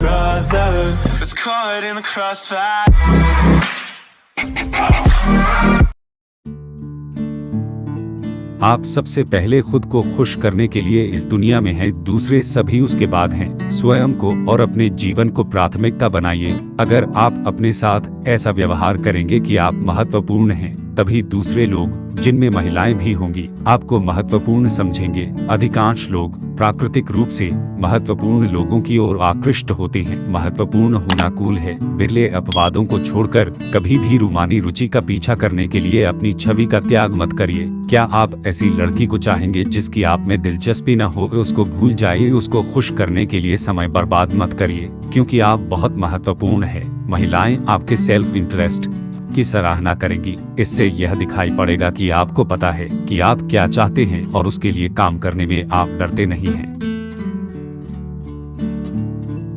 brother that's caught in the crossfire. आप सबसे पहले खुद को खुश करने के लिए इस दुनिया में हैं, दूसरे सभी उसके बाद हैं। स्वयं को और अपने जीवन को प्राथमिकता बनाइए। अगर आप अपने साथ ऐसा व्यवहार करेंगे कि आप महत्वपूर्ण हैं, तभी दूसरे लोग, जिनमें महिलाएं भी होंगी, आपको महत्वपूर्ण समझेंगे। अधिकांश लोग प्राकृतिक रूप से महत्वपूर्ण लोगों की ओर आकृष्ट होते हैं। महत्वपूर्ण होना कूल है। बिरले अपवादों को छोड़कर कभी भी रूमानी रुचि का पीछा करने के लिए अपनी छवि का त्याग मत करिए। क्या आप ऐसी लड़की को चाहेंगे जिसकी आप में दिलचस्पी न हो? उसको भूल जाइए। उसको खुश करने के लिए समय बर्बाद मत करिए, क्योंकि आप बहुत महत्वपूर्ण हैं। महिलाएं आपके सेल्फ इंटरेस्ट की सराहना करेंगी। इससे यह दिखाई पड़ेगा कि आपको पता है कि आप क्या चाहते हैं और उसके लिए काम करने में आप डरते नहीं हैं।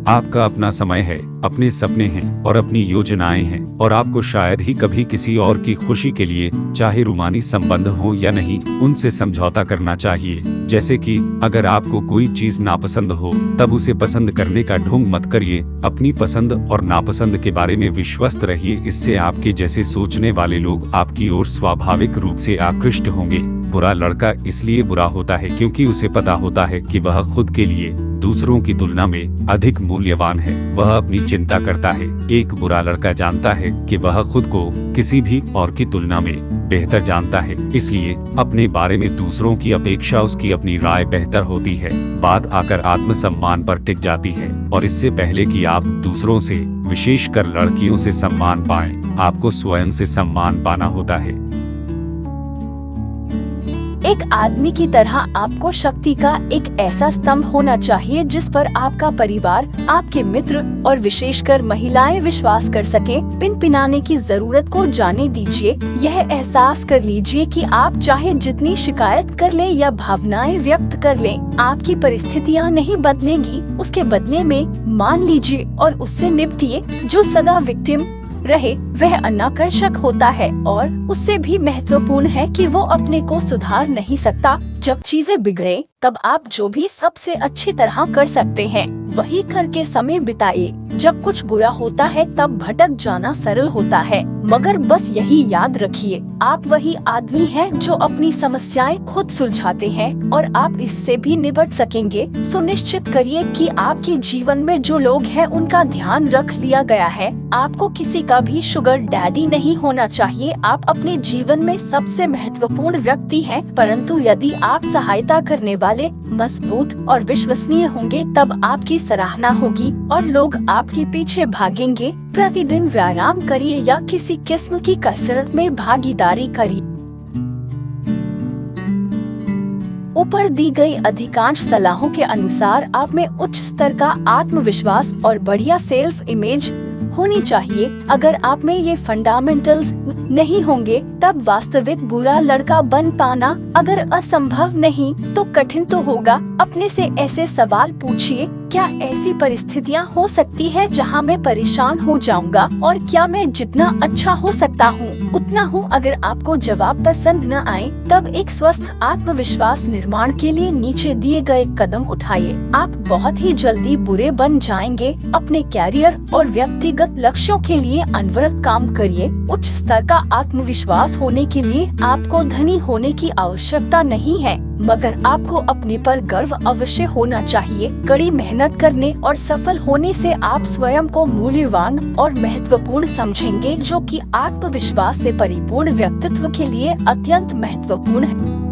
आपका अपना समय है, अपने सपने हैं और अपनी योजनाएं हैं, और आपको शायद ही कभी किसी और की खुशी के लिए, चाहे रूमानी संबंध हो या नहीं, उनसे समझौता करना चाहिए। जैसे कि अगर आपको कोई चीज नापसंद हो, तब उसे पसंद करने का ढोंग मत करिए। अपनी पसंद और नापसंद के बारे में विश्वस्त रहिए। इससे आपके जैसे सोचने वाले लोग आपकी ओर स्वाभाविक रूप से आकृष्ट होंगे। बुरा लड़का इसलिए बुरा होता है क्योंकि उसे पता होता है कि वह खुद के लिए दूसरों की तुलना में अधिक मूल्यवान है। वह अपनी चिंता करता है। एक बुरा लड़का जानता है कि वह खुद को किसी भी और की तुलना में बेहतर जानता है, इसलिए अपने बारे में दूसरों की अपेक्षा उसकी अपनी राय बेहतर होती है। बात आकर आत्मसम्मान पर टिक जाती है, और इससे पहले कि आप दूसरों से, विशेषकर लड़कियों से सम्मान पाएं, आपको स्वयं से सम्मान पाना होता है। एक आदमी की तरह आपको शक्ति का एक ऐसा स्तंभ होना चाहिए जिस पर आपका परिवार, आपके मित्र और विशेषकर महिलाएं विश्वास कर सके। पिनपिनाने की जरूरत को जाने दीजिए। यह एहसास कर लीजिए कि आप चाहे जितनी शिकायत कर लें या भावनाएं व्यक्त कर लें, आपकी परिस्थितियां नहीं बदलेंगी। उसके बदले में मान लीजिए और उससे निपटिए। जो सदा विक्टिम रहे वह अनाकर्षक होता है, और उससे भी महत्वपूर्ण है कि वो अपने को सुधार नहीं सकता। जब चीजें बिगड़े तब आप जो भी सबसे अच्छी तरह कर सकते हैं वही करके समय बिताइए। जब कुछ बुरा होता है तब भटक जाना सरल होता है, मगर बस यही याद रखिए, आप वही आदमी हैं जो अपनी समस्याएं खुद सुलझाते हैं, और आप इससे भी निपट सकेंगे। सुनिश्चित करिए कि आपके जीवन में जो लोग हैं उनका ध्यान रख लिया गया है। आपको किसी का भी शुगर डैडी नहीं होना चाहिए। आप अपने जीवन में सबसे महत्वपूर्ण व्यक्ति हैं, परंतु यदि आप सहायता करने वाले, मजबूत और विश्वसनीय होंगे तब आपकी सराहना होगी और लोग आपके पीछे भागेंगे। प्रतिदिन व्यायाम करिए या किसी किस्म की कसरत में भागीदारी करिए। ऊपर दी गई अधिकांश सलाहों के अनुसार आप में उच्च स्तर का आत्मविश्वास और बढ़िया सेल्फ इमेज होनी चाहिए। अगर आप में ये फंडामेंटल्स नहीं होंगे तब वास्तविक बुरा लड़का बन पाना अगर असंभव नहीं तो कठिन तो होगा। अपने से ऐसे सवाल पूछिए, क्या ऐसी परिस्थितियाँ हो सकती है जहाँ मैं परेशान हो जाऊंगा, और क्या मैं जितना अच्छा हो सकता हूँ उतना हूँ? अगर आपको जवाब पसंद न आए तब एक स्वस्थ आत्मविश्वास निर्माण के लिए नीचे दिए गए कदम उठाइए। आप बहुत ही जल्दी बुरे बन जाएंगे। अपने कैरियर और व्यक्तिगत लक्ष्यों के लिए अनवरत काम करिए। उच्च स्तर का आत्मविश्वास होने के लिए आपको धनी होने की आवश्यकता नहीं है, मगर आपको अपने पर गर्व अवश्य होना चाहिए। कड़ी मेहनत करने और सफल होने से आप स्वयं को मूल्यवान और महत्वपूर्ण समझेंगे, जो कि आत्मविश्वास से परिपूर्ण व्यक्तित्व के लिए अत्यंत महत्वपूर्ण है।